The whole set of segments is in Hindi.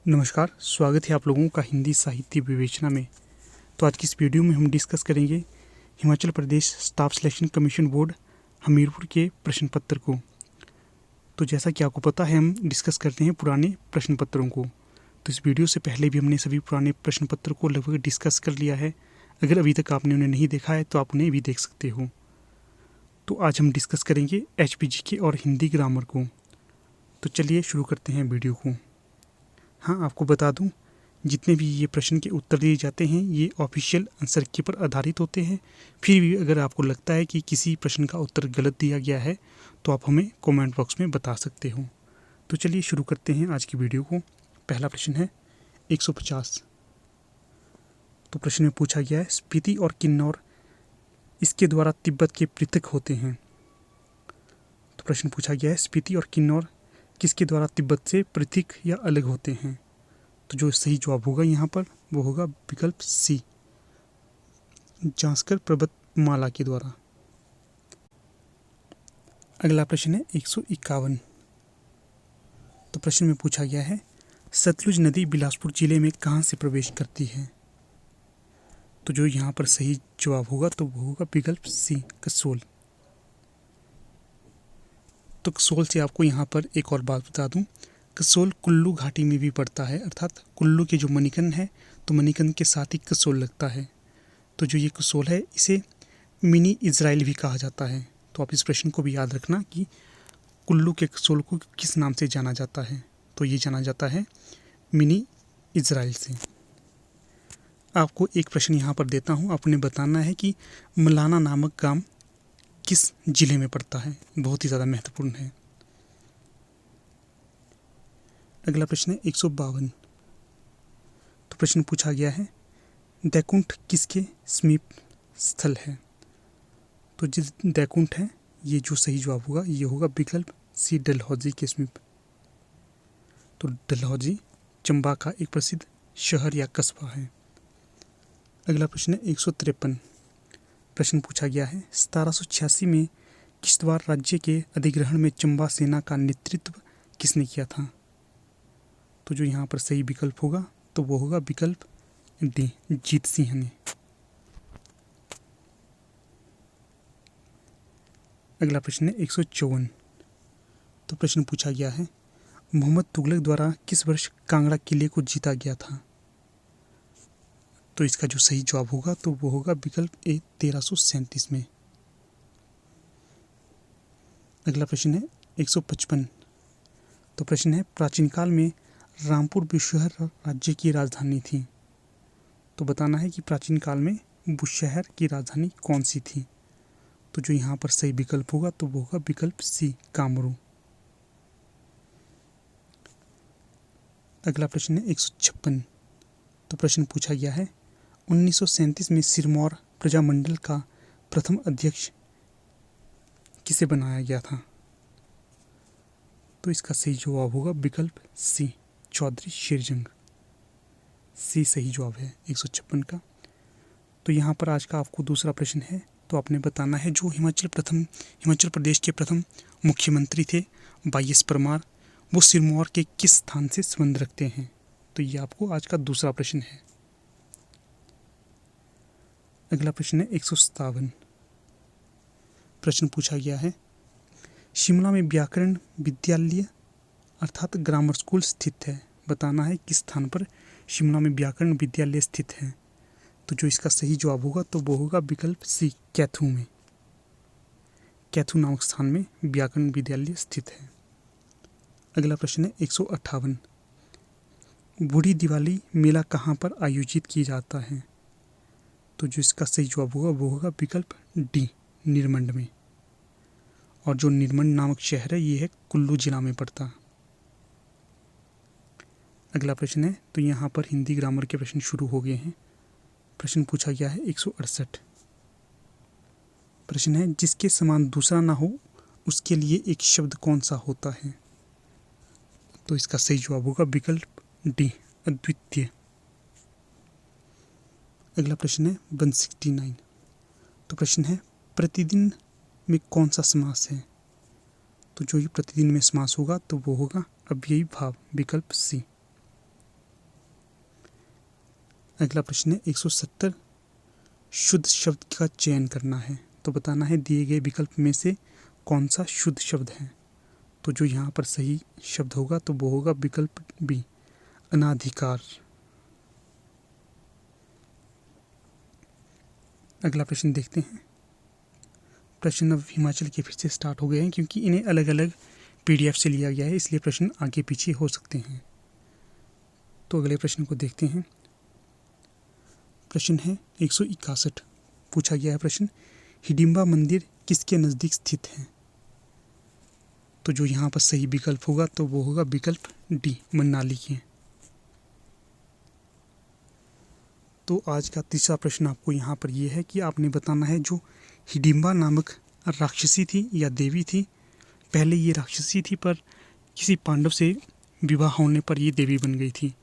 नमस्कार, स्वागत है आप लोगों का हिंदी साहित्य विवेचना में। तो आज की इस वीडियो में हम डिस्कस करेंगे Himachal Pradesh staff selection commission board Hamirpur के प्रश्न पत्र को। तो जैसा कि आपको पता है, हम डिस्कस करते हैं पुराने प्रश्न पत्रों को। तो इस वीडियो से पहले भी हमने सभी पुराने प्रश्न पत्र को लगभग डिस्कस कर लिया है। अगर अभी तक आपने उन्हें नहीं देखा है तो आप उन्हें भी देख सकते हो। तो आज हम डिस्कस करेंगे HPG के और हिंदी ग्रामर को। तो चलिए शुरू करते हैं वीडियो को। हाँ, आपको बता दूं, जितने भी ये प्रश्न के उत्तर दिए जाते हैं ये ऑफिशियल आंसर की पर आधारित होते हैं। फिर भी अगर आपको लगता है कि किसी प्रश्न का उत्तर गलत दिया गया है तो आप हमें कमेंट बॉक्स में बता सकते हो। तो चलिए शुरू करते हैं आज की वीडियो को। पहला प्रश्न है 150। तो प्रश्न में पूछा गया है स्पीति और किन्नौर इसके द्वारा तिब्बत के पृथक होते हैं। तो प्रश्न पूछा गया है स्पीति और किन्नौर किसके द्वारा तिब्बत से पृथक या अलग होते हैं। तो जो सही जवाब होगा यहाँ पर वो होगा विकल्प सी, जांस्कर पर्वतमाला के द्वारा। अगला प्रश्न है 151। तो प्रश्न में पूछा गया है सतलुज नदी बिलासपुर जिले में कहाँ से प्रवेश करती है। तो जो यहाँ पर सही जवाब होगा तो वो होगा विकल्प सी, कसोल। तो कसोल से आपको यहाँ पर एक और बात बता दूं, कसोल कुल्लू घाटी में भी पड़ता है, अर्थात कुल्लू के जो मणिकर्ण है तो मणिकर्ण के साथ ही कसोल लगता है। तो जो ये कसोल है इसे मिनी इजराइल भी कहा जाता है। तो आप इस प्रश्न को भी याद रखना कि कुल्लू के कसोल को किस नाम से जाना जाता है। तो ये जाना जाता है मिनी इजराइल से। आपको एक प्रश्न यहाँ पर देता हूँ, आपने बताना है कि मलाना नामक गांव किस जिले में पड़ता है। बहुत ही ज़्यादा महत्वपूर्ण है। अगला प्रश्न है 152। तो प्रश्न पूछा गया है दैकुंठ किसके समीप स्थल है। तो जिस दैकुंठ है ये जो सही जवाब होगा ये होगा विकल्प सी, डलहौजी के समीप। तो डलहौजी चंबा का एक प्रसिद्ध शहर या कस्बा है। अगला प्रश्न है 153। प्रश्न पूछा गया है 1786 में किश्तवाड़ राज्य के अधिग्रहण में चंबा सेना का नेतृत्व किसने किया था। तो जो यहाँ पर सही विकल्प होगा तो वो होगा विकल्प डी, जीत सिंह ने। अगला प्रश्न है 154। तो प्रश्न पूछा गया है मोहम्मद तुगलक द्वारा किस वर्ष कांगड़ा किले को जीता गया था। तो इसका जो सही जवाब होगा तो वो होगा विकल्प ए, 1337 में। अगला प्रश्न है 155। तो प्रश्न है प्राचीन काल में रामपुर बुशहर राज्य की राजधानी थी। तो बताना है कि प्राचीन काल में बुशहर की राजधानी कौन सी थी। तो जो यहाँ पर सही विकल्प होगा तो वो होगा विकल्प सी, कामरू। अगला प्रश्न है 156। तो प्रश्न पूछा गया है 1937 में सिरमौर प्रजामंडल का प्रथम अध्यक्ष किसे बनाया गया था। तो इसका सही जवाब होगा विकल्प सी, चौधरी शेरजंग। सी सही जवाब है 156 का। तो यहाँ पर आज का आपको दूसरा प्रश्न है। तो आपने बताना है जो हिमाचल प्रदेश के प्रथम मुख्यमंत्री थे YS परमार, वो सिरमौर के किस स्थान से संबंध रखते हैं। तो ये आपको आज का दूसरा प्रश्न है। अगला प्रश्न है 157। प्रश्न पूछा गया है शिमला में व्याकरण विद्यालय अर्थात ग्रामर स्कूल स्थित है। बताना है किस स्थान पर शिमला में व्याकरण विद्यालय स्थित है। तो जो इसका सही जवाब होगा तो वो होगा विकल्प सी, कैथू में। कैथू नामक स्थान में व्याकरण विद्यालय स्थित है। अगला प्रश्न है 158। बूढ़ी दिवाली मेला कहाँ पर आयोजित किया जाता है। तो जो इसका सही जवाब होगा वो होगा विकल्प डी, निरमंड में। और जो निरमंड नामक शहर है ये है कुल्लू जिला में पड़ता। अगला प्रश्न है तो यहाँ पर हिंदी ग्रामर के प्रश्न शुरू हो गए हैं। प्रश्न पूछा गया है 168। प्रश्न है जिसके समान दूसरा ना हो उसके लिए एक शब्द कौन सा होता है। तो इसका सही जवाब होगा विकल्प डी, अद्वितीय। अगला प्रश्न है 169। तो प्रश्न है प्रतिदिन में कौन सा समास है। तो जो ये प्रतिदिन में समास होगा तो वो होगा अव्ययी भाव, विकल्प सी। अगला प्रश्न है 170 शुद्ध शब्द का चयन करना है। तो बताना है दिए गए विकल्प में से कौन सा शुद्ध शब्द है। तो जो यहाँ पर सही शब्द होगा तो वो होगा विकल्प बी, अनाधिकार। अगला प्रश्न देखते हैं। प्रश्न अब हिमाचल के फिर से स्टार्ट हो गए हैं क्योंकि इन्हें अलग अलग PDF से लिया गया है, इसलिए प्रश्न आगे पीछे हो सकते हैं। तो अगले प्रश्न को देखते हैं। प्रश्न है 161। पूछा गया है प्रश्न, हिडिंबा मंदिर किसके नज़दीक स्थित है। तो जो यहाँ पर सही विकल्प होगा तो वो होगा विकल्प डी, मनाली के। तो आज का तीसरा प्रश्न आपको यहाँ पर ये है कि आपने बताना है जो हिडिंबा नामक राक्षसी थी या देवी थी, पहले ये राक्षसी थी पर किसी पांडव से विवाह होने पर ये देवी बन गई थी।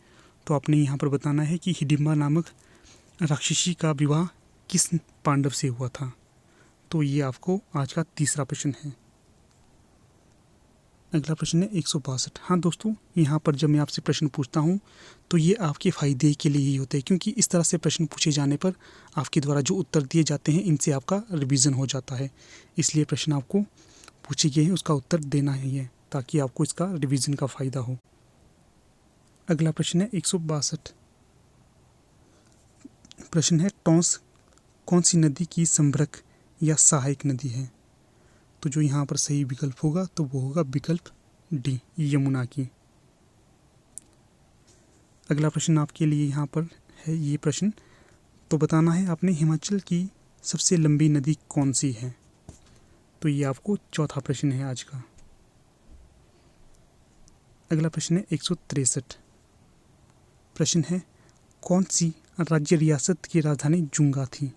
तो आपने यहाँ पर बताना है कि हिडिंबा नामक राक्षसी का विवाह किस पांडव से हुआ था। तो ये आपको आज का तीसरा प्रश्न है। अगला प्रश्न है 162। हाँ दोस्तों, यहाँ पर जब मैं आपसे प्रश्न पूछता हूँ तो ये आपके फ़ायदे के लिए ही होते हैं, क्योंकि इस तरह से प्रश्न पूछे जाने पर आपके द्वारा जो उत्तर दिए जाते हैं इनसे आपका रिवीजन हो जाता है। इसलिए प्रश्न आपको पूछे गए हैं उसका उत्तर देना ही है ताकि आपको इसका रिवीजन का फ़ायदा हो। अगला प्रश्न है 162। प्रश्न है टॉन्स कौन सी नदी की संभरक या सहायक नदी है। तो जो यहाँ पर सही विकल्प होगा तो वो होगा विकल्प डी, यमुना की। अगला प्रश्न आपके लिए यहाँ पर है ये प्रश्न, तो बताना है आपने हिमाचल की सबसे लंबी नदी कौन सी है। तो ये आपको चौथा प्रश्न है आज का। अगला प्रश्न है 163। प्रश्न है कौन सी राज्य रियासत की राजधानी जुंगा थी।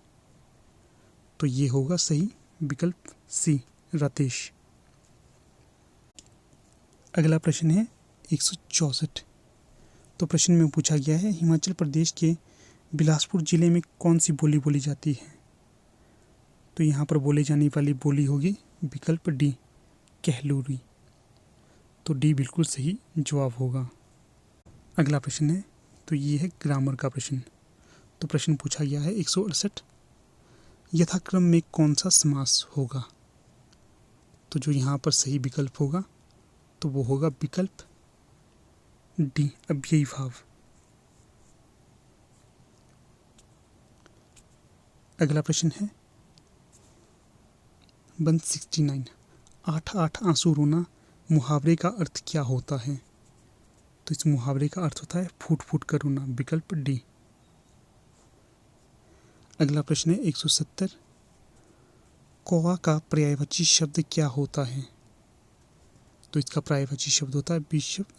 तो ये होगा सही विकल्प सी, रातेश। अगला प्रश्न है 164। तो प्रश्न में पूछा गया है हिमाचल प्रदेश के बिलासपुर ज़िले में कौन सी बोली बोली जाती है। तो यहाँ पर बोले जाने वाली बोली होगी विकल्प डी, कहलूरी। तो डी बिल्कुल सही जवाब होगा। अगला प्रश्न है तो ये है ग्रामर का प्रश्न। तो प्रश्न पूछा गया है 168। यथाक्रम में कौन सा समास होगा। तो जो यहाँ पर सही विकल्प होगा तो वो होगा विकल्प डी, अव्ययी भाव। अगला प्रश्न है 169। 8 आंसू रोना मुहावरे का अर्थ क्या होता है। तो इस मुहावरे का अर्थ होता है फूट फूट कर रोना, विकल्प डी। अगला प्रश्न है 170। कौवा का पर्यायवाची शब्द क्या होता है। तो इसका पर्यायवाची शब्द होता है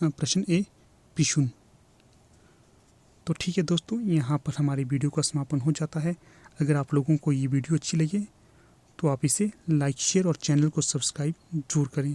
प्रश्न ए, पिशुन। तो ठीक है दोस्तों, यहाँ पर हमारी वीडियो का समापन हो जाता है। अगर आप लोगों को ये वीडियो अच्छी लगे तो आप इसे लाइक, शेयर और चैनल को सब्सक्राइब जरूर करें।